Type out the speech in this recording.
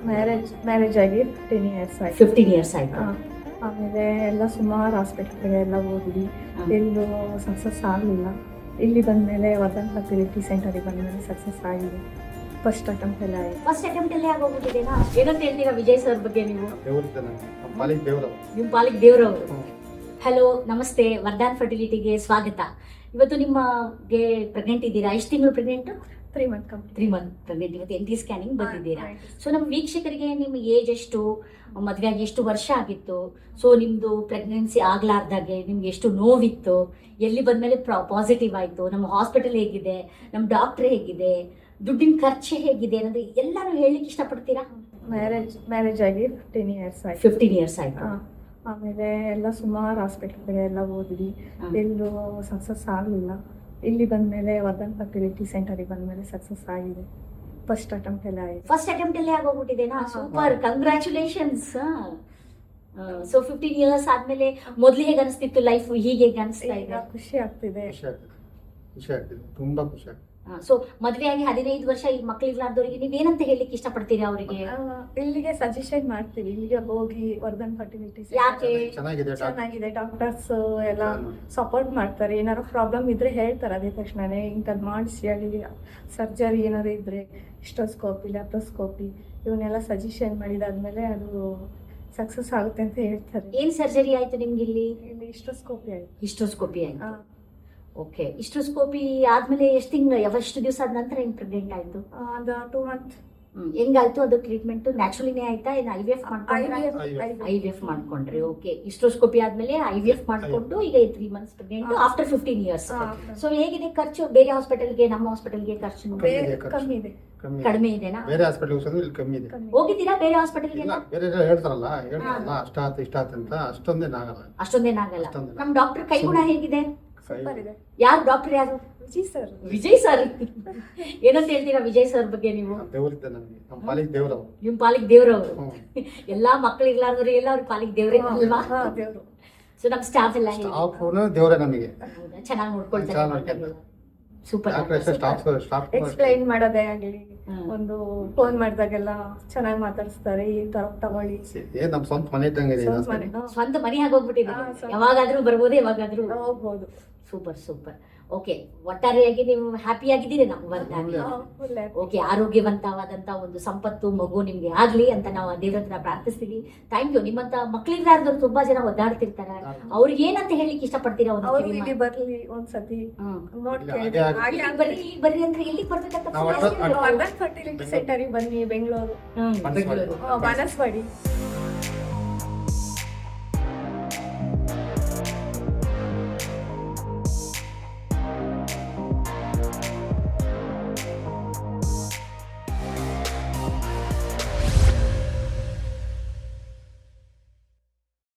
Marriage ಆಗಿ 15 years ಆಯ್ತು. 15 years ಆಯ್ತು. ಆಮೇಲೆ ಎಲ್ಲ ಸುಮಾರು ಹಾಸ್ಪಿಟ್ಲ್ಗೆ ಎಲ್ಲ ಹೋದ್ವಿ, ಎಲ್ಲೂ ಸಕ್ಸಸ್ ಆಗಲಿಲ್ಲ. ಇಲ್ಲಿ ಬಂದಮೇಲೆ ವರ್ಧನ್ ಫರ್ಟಿಲಿಟಿ ಸೆಂಟರಿಗೆ ಬಂದಮೇಲೆ ಸಕ್ಸಸ್ ಆಗಿದೆ. ಫಸ್ಟ್ ಅಟೆಂಪ್ಟ್ ಎಲ್ಲ ಆಯಿತು. ಫಸ್ಟ್ ಅಟೆಂಪ್ಟ್ ಅಲ್ಲೇ ಆಗೋಗ್ಬಿಟ್ಟಿದೆನಾ? ಏನಂತ ಹೇಳ್ತೀರಾ ವಿಜಯ್ ಸರ್ ಬಗ್ಗೆ ನೀವು? ನಿಮ್ಮ ಪಾಲಿಗೆ ದೇವರವರು. ಹಲೋ, ನಮಸ್ತೆ, ವರ್ಧನ್ ಫರ್ಟಿಲಿಟಿಗೆ ಸ್ವಾಗತ. ಇವತ್ತು ನಿಮಗೆ ಪ್ರೆಗ್ನೆಂಟ್ ಇದ್ದೀರಾ? ಎಷ್ಟು ತಿಂಗಳು pregnant? 3 month complete. 3 month pregnant. ಇವತ್ತು NT ಸ್ಕ್ಯಾನಿಂಗ್ ಬಂದಿದ್ದೀರಾ. ಸೊ ನಮ್ಮ ವೀಕ್ಷಕರಿಗೆ ನಿಮ್ಮ ಏಜ್ ಎಷ್ಟು, ಮದುವೆ ಆಗಿ ಎಷ್ಟು ವರ್ಷ ಆಗಿತ್ತು, ಸೊ ನಿಮ್ಮದು ಪ್ರೆಗ್ನೆನ್ಸಿ ಆಗ್ಲಾರ್ದಾಗೆ ನಿಮ್ಗೆ ಎಷ್ಟು ನೋವಿತ್ತು, ಎಲ್ಲಿ ಬಂದಮೇಲೆ ಪಾಸಿಟಿವ್ ಆಯಿತು, ನಮ್ಮ ಹಾಸ್ಪಿಟಲ್ ಹೇಗಿದೆ, ನಮ್ಮ ಡಾಕ್ಟ್ರ್ ಹೇಗಿದೆ, ದುಡ್ಡಿನ ಖರ್ಚು ಹೇಗಿದೆ ಅನ್ನೋದು ಎಲ್ಲರೂ ಹೇಳಲಿಕ್ಕೆ ಇಷ್ಟಪಡ್ತೀರಾ? ಮ್ಯಾರೇಜ್ ಆಗಿ 15 ಇಯರ್ಸ್ ಆಯ್ತು. 15 ಇಯರ್ಸ್ ಆಯಿತು. ಆಮೇಲೆ ಎಲ್ಲ ಸುಮಾರು ಹಾಸ್ಪಿಟ್ಲ್ಗೆ ಎಲ್ಲ ಹೋದ್ವಿ, ಎಲ್ಲೂ ಸಕ್ಸಸ್ ಆಗಲಿಲ್ಲ. ಇಲ್ಲಿ ಬಂದಮೇಲೆ ವರ್ಧನ್ ಫರ್ಟಿಲಿಟಿ ಸೆಂಟರಿಗೆ ಬಂದಮೇಲೆ ಸಕ್ಸಸ್ ಆಗಿದೆ. ಫಸ್ಟ್ ಅಟೆಂಪ್ಟ್ ಎಲ್ಲ ಆಗಿದೆ. ಫಸ್ಟ್ ಅಟೆಂಪ್ಟ್ ಅಲ್ಲೇ ಆಗೋಗ್ಬಿಟ್ಟಿದೆನಾ? Super, congratulations. ಸೊ 15 ಇಯರ್ಸ್ ಆದ್ಮೇಲೆ ಮೊದಲು ಹೇಗೆ ಅನಿಸ್ತಿತ್ತು ಲೈಫ್, ಹೀಗೆ ಹೇಗೆ ಅನಿಸ್ತಾ ಇದೆ? ಖುಷಿ ಆಗ್ತಿದೆ, ತುಂಬಾ ಖುಷಿ ಆಗ್ತಿದೆ. ಸೊ ಮದುವೆ ಆಗಿ 15 ವರ್ಷ ಈ ಮಕ್ಕಳಿರ್ಲಾರ್ದವ್ರಿಗೆ ನೀವೇನಂತ ಹೇಳಲಿಕ್ಕೆ ಇಷ್ಟಪಡ್ತೀರಾ? ಅವರಿಗೆ ಇಲ್ಲಿಗೆ ಸಜೆಷನ್ ಮಾಡ್ತೀವಿ, ಇಲ್ಲಿಗೆ ಹೋಗಿ ವರ್ಧನ್ ಫರ್ಟಿಲಿಟಿ ಯಾಕೆ? ಚೆನ್ನಾಗಿದೆ, ಡಾಕ್ಟರ್ಸ್ ಎಲ್ಲ ಸಪೋರ್ಟ್ ಮಾಡ್ತಾರೆ. ಏನಾದ್ರು ಪ್ರಾಬ್ಲಮ್ ಇದ್ರೆ ಹೇಳ್ತಾರೆ ಅದೇ ತಕ್ಷಣನೇ, ಇಂಥದ್ದು ಮಾಡಿಸಿ ಅಲ್ಲಿ ಸರ್ಜರಿ ಏನಾದ್ರು ಇದ್ರೆ ಹಿಸ್ಟೋಸ್ಕೋಪಿ, ಲ್ಯಾಪ್ರೋಸ್ಕೋಪಿ ಇವನ್ನೆಲ್ಲ ಸಜೆಷನ್ ಮಾಡಿದಾದ್ಮೇಲೆ ಅದು ಸಕ್ಸಸ್ ಆಗುತ್ತೆ ಅಂತ ಹೇಳ್ತಾರೆ. ಏನ್ ಸರ್ಜರಿ ಆಯ್ತು ನಿಮ್ಗೆ? ಇಲ್ಲಿ ಹಿಸ್ಟೋಸ್ಕೋಪಿ ಆಯ್ತು. ಹಿಸ್ಟೋಸ್ಕೋಪಿ ಆಯ್ತು. ಓಕೆ, ಹಿಸ್ಟೋಸ್ಕೋಪಿ ಆದ್ಮೇಲೆ ಎಷ್ಟು ದಿವಸ ಆದ ನಂತರ ಹೆಂಗ್ ಪ್ರೆಗ್ನೆಂಟ್ ಆಯ್ತು? ಅದು 2 ಮಂತ್. ಹೆಂಗಾಯ್ತು ಅದು ಟ್ರೀಟ್ಮೆಂಟ್? ನ್ಯಾಚುರಲಿನೇ ಆಯ್ತಾ? ಏನು IVF ಮಾಡ್ಕೊಂಡ್ರೆ? IVF ಮಾಡ್ಕೊಂಡ್ರಿ. ಓಕೆ, ಹಿಸ್ಟೋಸ್ಕೋಪಿ ಆದ್ಮೇಲೆ IVF ಮಾಡ್ಕೊಂಡು ಈಗ 3 months pregnant after 15 years. So ಹೇಗಿದೆ ಖರ್ಚು? ಬೇರೆ ಹಾಸ್ಪಿಟಲ್ಗೆ ನಮ್ಮ ಹಾಸ್ಪಿಟಲ್ಗೆ ಖರ್ಚು ಕಮ್ಮಿ ಇದೆ. ಕಡಿಮೆ ಇದೆನಾ? ಬೇರೆ ಹಾಸ್ಪಿಟಲ್ ಕಮ್ಮಿ ಇದೆ. ಹೋಗಿದ್ದೀರಾ ಬೇರೆ ಹಾಸ್ಪಿಟಲ್ಗೆಲ್ಲ? ಬೇರೆ ಹೇಳ್ತಾರಲ್ಲ ಅಷ್ಟಾತ್ ಇಷ್ಟಾತ್ ಅಂತ ಅಷ್ಟೊಂದೇನಾಗಲ್ಲ. ಅಷ್ಟೊಂದೇನಾಗಲ್ಲ. ನಮ್ ಡಾಕ್ಟರ್ ಕೈಗುಣ ಹೇಗಿದೆ? ಸೂಪರ್ ಇದೆ. ಯಾರು ಡಾಕ್ಟರ್? ಯಾರು? ವಿಜಯ್ ಸರ್. ಏನಂತ ಹೇಳ್ತೀರಾ ವಿಜಯ್ ಸರ್ ಬಗ್ಗೆ ನೀವು? ದೇವರಿದ್ದ ನಮಗೆ, ನಮ್ಮ ಪಾಲಿಗೆ ದೇವರವರು. ನಿಮ್ ಪಾಲಿಗೆ ದೇವರವರು. ಎಲ್ಲಾ ಮಕ್ಳು ಇರ್ಲಾರ್ದವ್ರು ಎಲ್ಲ ಅವ್ರ ಪಾಲಿಗೆ ದೇವ್ರೇ ಅಲ್ವಾ? ಸೊ ನಮ್ ಸ್ಟಾಫ್ ಎಲ್ಲ ದೇವರೇ ನಮಗೆ ಚೆನ್ನಾಗಿ ನೋಡ್ಕೊಳ್ತಾರೆ. ಸೂಪರ್. ಎಕ್ಸ್ಪ್ಲೈನ್ ಮಾಡೋದೇ ಆಗ್ಲಿ, ಒಂದು ಫೋನ್ ಮಾಡಿದಾಗೆಲ್ಲ ಚೆನ್ನಾಗಿ ಮಾತಾಡಿಸ್ತಾರೆ. ಈ ತರ ತಗೊಳ್ಳಿ, ನಮ್ ಸ್ವಂತ ಮನೆ ಇದ್ದಂಗೆ ಇದೆ. ಸ್ವಂತ ಮನೆ ಆಗೋಗ್ಬಿಟ್ಟಿದೆ. ಯಾವಾಗಾದ್ರೂ ಬರ್ಬೋದು, ಯಾವಾಗಾದ್ರೂ ಹೋಗ್ಬೋದು. Super super. ಓಕೆ, ಒಟ್ಟಾರೆಯಾಗಿ ನೀವು ಹ್ಯಾಪಿ ಆಗಿದ್ದೀರಿ ನಾವು ಬಂದಾಗ. ಓಕೆ, ಆರೋಗ್ಯವಂತವಾದಂತ ಒಂದು ಸಂಪತ್ತು ಮಗು ನಿಮ್ಗೆ ಆಗ್ಲಿ ಅಂತ ನಾವು ದೇವ್ರ ಹತ್ರ ಪ್ರಾರ್ಥಿಸ್ತೀವಿ. Thank you. ನಿಮ್ಮಂತ ಮಕ್ಳಿಗಾರ್ದವ್ರು ತುಂಬಾ ಜನ ಒದ್ದಾಡ್ತಿರ್ತಾರೆ, ಅವ್ರಿಗೆ ಏನಂತ ಹೇಳಲಿಕ್ಕೆ ಇಷ್ಟಪಡ್ತೀರಾ? ಇಲ್ಲಿ ಬರ್ಲಿ ಒಂದ್ಸತಿ, ಬರ್ರಿ ಅಂದ್ರೆ ಎಲ್ಲಿಗೆ ಬರ್ಬೇಕಂತ? ವರ್ಧನ್ ಫರ್ಟಿಲಿಟಿ ಸೆಂಟರಿಗೆ ಬನ್ನಿ, ಬೆಂಗಳೂರು, ಬಾನಸವಾಡಿ.